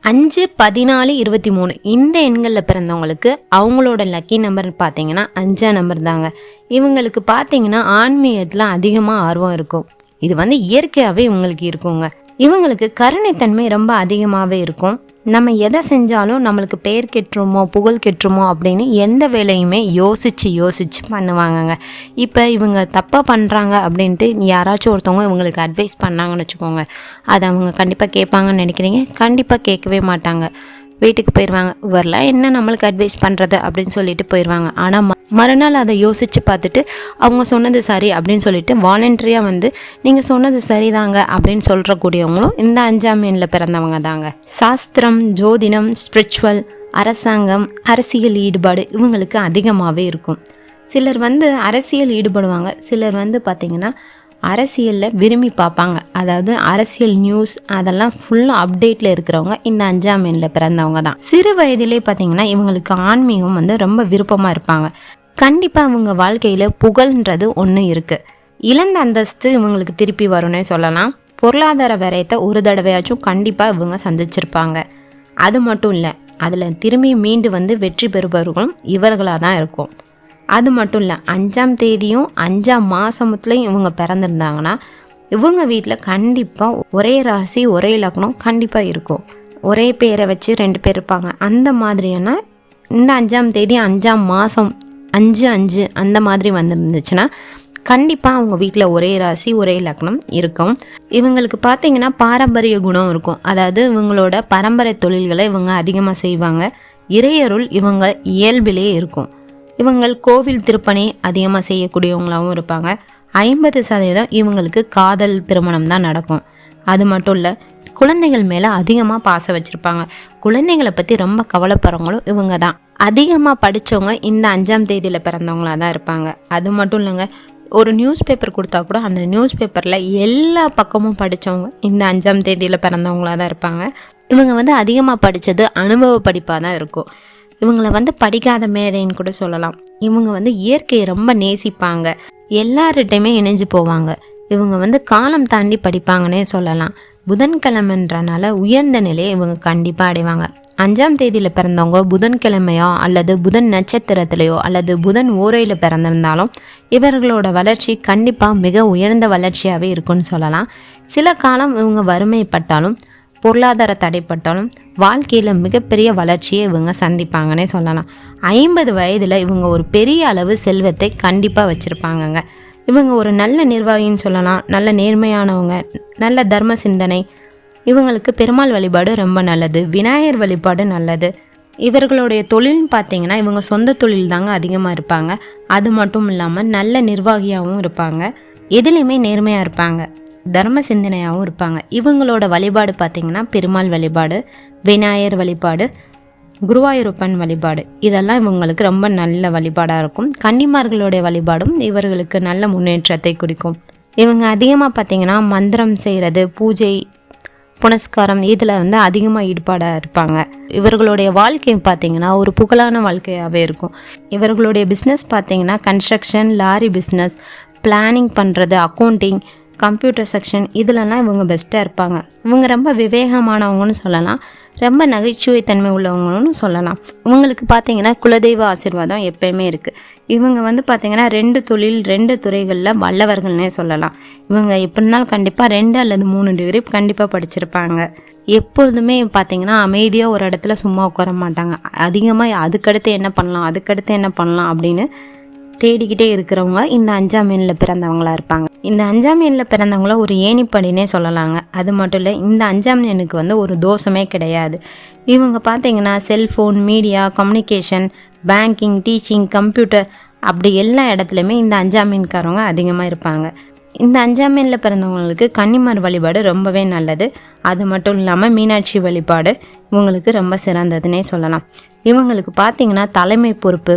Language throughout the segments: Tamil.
5, 14, 23 இந்த எண்களில் பிறந்தவங்களுக்கு அவங்களோட லக்கி நம்பர் பார்த்தீங்கன்னா 5ஆம் நம்பர் தாங்க. இவங்களுக்கு பார்த்தீங்கன்னா ஆன்மீகத்தில் அதிகமாக ஆர்வம் இருக்கும். இது இயற்கையாகவே இவங்களுக்கு இருக்குங்க. இவங்களுக்கு கருணைத்தன்மை ரொம்ப அதிகமாகவே இருக்கும். நம்ம எதை செஞ்சாலும் நம்மளுக்கு பெயர் கெட்டுருமோ புகழ் கெட்டுருமோ அப்படின்னு எந்த வேலையுமே யோசித்து பண்ணுவாங்கங்க. இப்போ இவங்க தப்பாக பண்ணுறாங்க அப்படின்ட்டு யாராச்சும் ஒருத்தவங்க இவங்களுக்கு அட்வைஸ் பண்ணாங்கன்னு வச்சுக்கோங்க, அதை அவங்க கண்டிப்பாக கேட்பாங்கன்னு நினைக்கிறீங்க? கண்டிப்பாக கேட்கவே மாட்டாங்க. வீட்டுக்கு போயிடுவாங்க. இவரெலாம் என்ன நம்மளுக்கு அட்வைஸ் பண்ணுறது அப்படின்னு சொல்லிட்டு போயிடுவாங்க. ஆனால் மறுநாள் அதை யோசித்து பார்த்துட்டு அவங்க சொன்னது சரி அப்படின்னு சொல்லிட்டு வாலண்டரியாக நீங்கள் சொன்னது சரிதாங்க அப்படின்னு சொல்கிறக்கூடியவங்களும் இந்த 5ஆம் எண்ணில் பிறந்தவங்க தாங்க. சாஸ்திரம், ஜோதிடம், ஸ்பிரிச்சுவல், அரசாங்கம், அரசியல் ஈடுபாடு இவங்களுக்கு அதிகமாகவே இருக்கும். சிலர் அரசியல் ஈடுபடுவாங்க. சிலர் பார்த்திங்கன்னா அரசியலில் விரும்பி பார்ப்பாங்க. அதாவது அரசியல் நியூஸ் அதெல்லாம் ஃபுல்லாக அப்டேட்டில் இருக்கிறவங்க இந்த 5ஆம் எண்ணில் பிறந்தவங்க தான். சிறு வயதிலே பார்த்திங்கன்னா இவங்களுக்கு ஆன்மீகம் ரொம்ப விருப்பமாக இருப்பாங்க. கண்டிப்பாக அவங்க வாழ்க்கையில் புகழ்ன்றது ஒன்று இருக்குது. இழந்த அந்தஸ்து இவங்களுக்கு திருப்பி வரும்னே சொல்லலாம். பொருளாதார விரயத்தை ஒரு தடவையாச்சும் கண்டிப்பாக இவங்க சந்திச்சிருப்பாங்க. அது மட்டும் இல்லை, அதில் திரும்பி மீண்டு வெற்றி பெறுபவர்களும் இவர்களாக தான் இருக்கும். அது மட்டும் இல்லை, 5ஆம் தேதியும் 5ஆம் மாதத்துலையும் இவங்க பிறந்திருந்தாங்கன்னா இவங்க வீட்டில் கண்டிப்பாக ஒரே ராசி ஒரே லக்னம் கண்டிப்பாக இருக்கும். ஒரே பேரை வச்சு 2 பேர் இருப்பாங்க. அந்த மாதிரியான இந்த 5ஆம் தேதி 5ஆம் மாதம் 5/5 அந்த மாதிரி வந்துருந்துச்சுன்னா கண்டிப்பாக அவங்க வீட்டில் ஒரே ராசி ஒரே லக்னம் இருக்கும். இவங்களுக்கு பார்த்திங்கன்னா பாரம்பரிய குணம் இருக்கும். அதாவது இவங்களோட பரம்பரை தொழில்களை இவங்க அதிகமாக செய்வாங்க. இறையருள் இவங்க இயல்பிலே இருக்கும். இவங்கள் கோவில் திருப்பணி அதிகமாக செய்யக்கூடியவங்களாகவும் இருப்பாங்க. 50% இவங்களுக்கு காதல் திருமணம் தான் நடக்கும். அது மட்டும் இல்லை, குழந்தைகள் மேலே அதிகமாக பாசம் வச்சுருப்பாங்க. குழந்தைங்களை பற்றி ரொம்ப கவலைப்படுறவங்களும் இவங்க தான். அதிகமாக படித்தவங்க இந்த 5ஆம் தேதியில் பிறந்தவங்களாக தான் இருப்பாங்க. அது மட்டும் இல்லைங்க, ஒரு நியூஸ் பேப்பர் கொடுத்தா கூட அந்த நியூஸ் பேப்பரில் எல்லா பக்கமும் படித்தவங்க இந்த 5ஆம் தேதியில் பிறந்தவங்களாக தான் இருப்பாங்க. இவங்க அதிகமாக படித்தது அனுபவ படிப்பாக தான் இருக்கும். இவங்களை படிக்காத மேதைன்னு கூட சொல்லலாம். இவங்க இயற்கையை ரொம்ப நேசிப்பாங்க. எல்லார்கிட்டையுமே இணைஞ்சு போவாங்க. இவங்க காலம் தாண்டி படிப்பாங்கன்னே சொல்லலாம். புதன்கிழமைன்றனால உயர்ந்த நிலையை இவங்க கண்டிப்பாக அடைவாங்க. 5ஆம் தேதியில் பிறந்தவங்க புதன்கிழமையோ அல்லது புதன் நட்சத்திரத்திலையோ அல்லது புதன் ஓரையில் பிறந்திருந்தாலும் இவர்களோட வளர்ச்சி கண்டிப்பாக மிக உயர்ந்த வளர்ச்சியாகவே இருக்குன்னு சொல்லலாம். சில காலம் இவங்க வறுமைப்பட்டாலும் பொருளாதார தடைப்பட்டாலும் வாழ்க்கையில் மிகப்பெரிய வளர்ச்சியை இவங்க சந்திப்பாங்கன்னே சொல்லலாம். 50 வயதில் இவங்க ஒரு பெரிய அளவு செல்வத்தை கண்டிப்பாக வச்சுருப்பாங்கங்க. இவங்க ஒரு நல்ல நிர்வாகின்னு சொல்லலாம். நல்ல நேர்மையானவங்க, நல்ல தர்ம சிந்தனை. இவங்களுக்கு பெருமாள் வழிபாடு ரொம்ப நல்லது. விநாயகர் வழிபாடு நல்லது. இவர்களுடைய தொழில்னு பார்த்திங்கன்னா இவங்க சொந்த தொழில் தாங்க அதிகமாக இருப்பாங்க. அது மட்டும் இல்லாமல் நல்ல நிர்வாகியாகவும் இருப்பாங்க. எதுலேயுமே நேர்மையாக இருப்பாங்க. தர்ம சிந்தனையாகவும் இருப்பாங்க. இவங்களோட வழிபாடு பார்த்திங்கன்னா பெருமாள் வழிபாடு, விநாயகர் வழிபாடு, குருவாயூரப்பன் வழிபாடு இதெல்லாம் இவங்களுக்கு ரொம்ப நல்ல வழிபாடாக இருக்கும். கன்னிமார்களுடைய வழிபாடும் இவர்களுக்கு நல்ல முன்னேற்றத்தை குறிக்கும். இவங்க அதிகமாக பார்த்திங்கன்னா மந்திரம் செய்கிறது, பூஜை புனஸ்காரம் இதில் அதிகமாக ஈடுபாடாக இருப்பாங்க. இவர்களுடைய வாழ்க்கை பார்த்திங்கன்னா ஒரு புகழான வாழ்க்கையாகவே இருக்கும். இவர்களுடைய பிஸ்னஸ் பார்த்திங்கன்னா கன்ஸ்ட்ரக்ஷன், லாரி பிஸ்னஸ், பிளானிங் பண்ணுறது, அக்கௌண்டிங், கம்ப்யூட்டர் செக்ஷன் இதிலெல்லாம் இவங்க பெஸ்ட்டாக இருப்பாங்க. இவங்க ரொம்ப விவேகமானவங்கன்னு சொல்லலாம். ரொம்ப நகைச்சுவை தன்மை உள்ளவங்கன்னு சொல்லலாம். இவங்களுக்கு பார்த்திங்கன்னா குலதெய்வ ஆசீர்வாதம் எப்பயுமே இருக்குது. இவங்க பார்த்திங்கன்னா 2 தொழில் 2 துறைகளில் வல்லவர்கள்னே சொல்லலாம். இவங்க எப்படி இருந்தாலும் கண்டிப்பாக 2 அல்லது 3 டிகிரி கண்டிப்பாக படிச்சிருப்பாங்க. எப்பொழுதுமே பார்த்திங்கன்னா அமைதியாக ஒரு இடத்துல சும்மா உட்கார மாட்டாங்க. அதிகமாக அதுக்கடுத்து என்ன பண்ணலாம் அப்படின்னு தேடிக்கிட்டே இருக்கிறவங்க இந்த 5ஆம் எண்ணில் பிறந்தவங்களா இருப்பாங்க. இந்த 5ஆம் எண்ணில் பிறந்தவங்கள ஒரு ஏணிப்படினே சொல்லலாங்க. அது மட்டும் இல்லை, இந்த 5ஆம் எண்ணுக்கு ஒரு தோஷமே கிடையாது. இவங்க பார்த்திங்கன்னா cellphone, media, communication, banking, teaching, computer அப்படி எல்லா இடத்துலையுமே இந்த 5ஆம் எண்காரவங்க அதிகமாக இருப்பாங்க. இந்த 5ஆம் எண்ணில் பிறந்தவங்களுக்கு கன்னிமார் வழிபாடு ரொம்பவே நல்லது. அது மட்டும் இல்லாமல் மீனாட்சி வழிபாடு இவங்களுக்கு ரொம்ப சிறந்ததுன்னே சொல்லலாம். இவங்களுக்கு பார்த்திங்கன்னா தலைமை பொறுப்பு,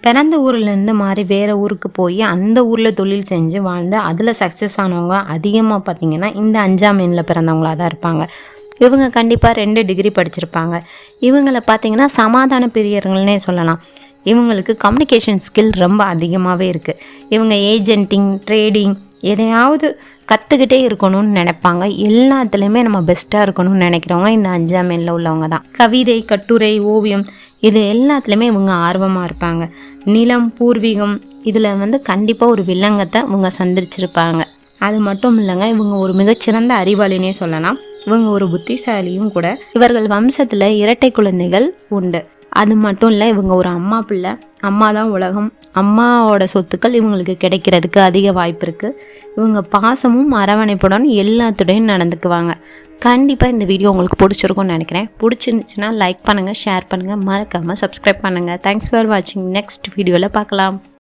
பிறந்த ஊர்லேருந்து மாறி வேறு ஊருக்கு போய் அந்த ஊரில் தொழில் செஞ்சு வாழ்ந்து அதில் சக்ஸஸ் ஆனவங்க அதிகமாக பார்த்திங்கன்னா இந்த 5ஆம் எண்ணில் பிறந்தவங்களாக தான் இருப்பாங்க. இவங்க கண்டிப்பாக 2 டிகிரி படிச்சிருப்பாங்க. இவங்களை பார்த்திங்கன்னா சமாதான பிரியர்கள்னே சொல்லலாம். இவங்களுக்கு கம்யூனிகேஷன் ஸ்கில் ரொம்ப அதிகமாகவே இருக்குது. இவங்க ஏஜென்ட்டிங், ட்ரேடிங் எதையாவது கற்றுக்கிட்டே இருக்கணும்னு நினைப்பாங்க. எல்லாத்துலேயுமே நம்ம பெஸ்ட்டாக இருக்கணும்னு நினைக்கிறவங்க இந்த 5ஆம் எண்ணில் உள்ளவங்க தான். கவிதை, கட்டுரை, ஓவியம் இது எல்லாத்துலேயுமே இவங்க ஆர்வமாக இருப்பாங்க. நிலம், பூர்வீகம் இதில் கண்டிப்பாக ஒரு வில்லங்கத்தை இவங்க சந்திச்சிருப்பாங்க. அது மட்டும் இல்லைங்க, இவங்க ஒரு மிகச்சிறந்த அறிவாளினே சொல்லலாம். இவங்க ஒரு புத்திசாலியும் கூட. இவர்கள் வம்சத்தில் இரட்டை குழந்தைகள் உண்டு. அது மட்டும் இல்லை, இவங்க ஒரு அம்மா பிள்ளை. அம்மா தான் உலகம். அம்மாவோட சொத்துக்கள் இவங்களுக்கு கிடைக்கிறதுக்கு அதிக வாய்ப்பு இருக்குது. இவங்க பாசமும் அரவணைப்புடன் எல்லாத்துடையும் நடந்துக்குவாங்க. கண்டிப்பாக இந்த வீடியோ உங்களுக்கு பிடிச்சிருக்கும்னு நினைக்கிறேன். பிடிச்சிருந்துச்சுன்னா லைக் பண்ணுங்கள், ஷேர் பண்ணுங்கள், மறக்காமல் சப்ஸ்கிரைப் பண்ணுங்கள். தேங்க்ஸ் ஃபார் வாட்சிங். நெக்ஸ்ட் வீடியோவில் பார்க்கலாம்.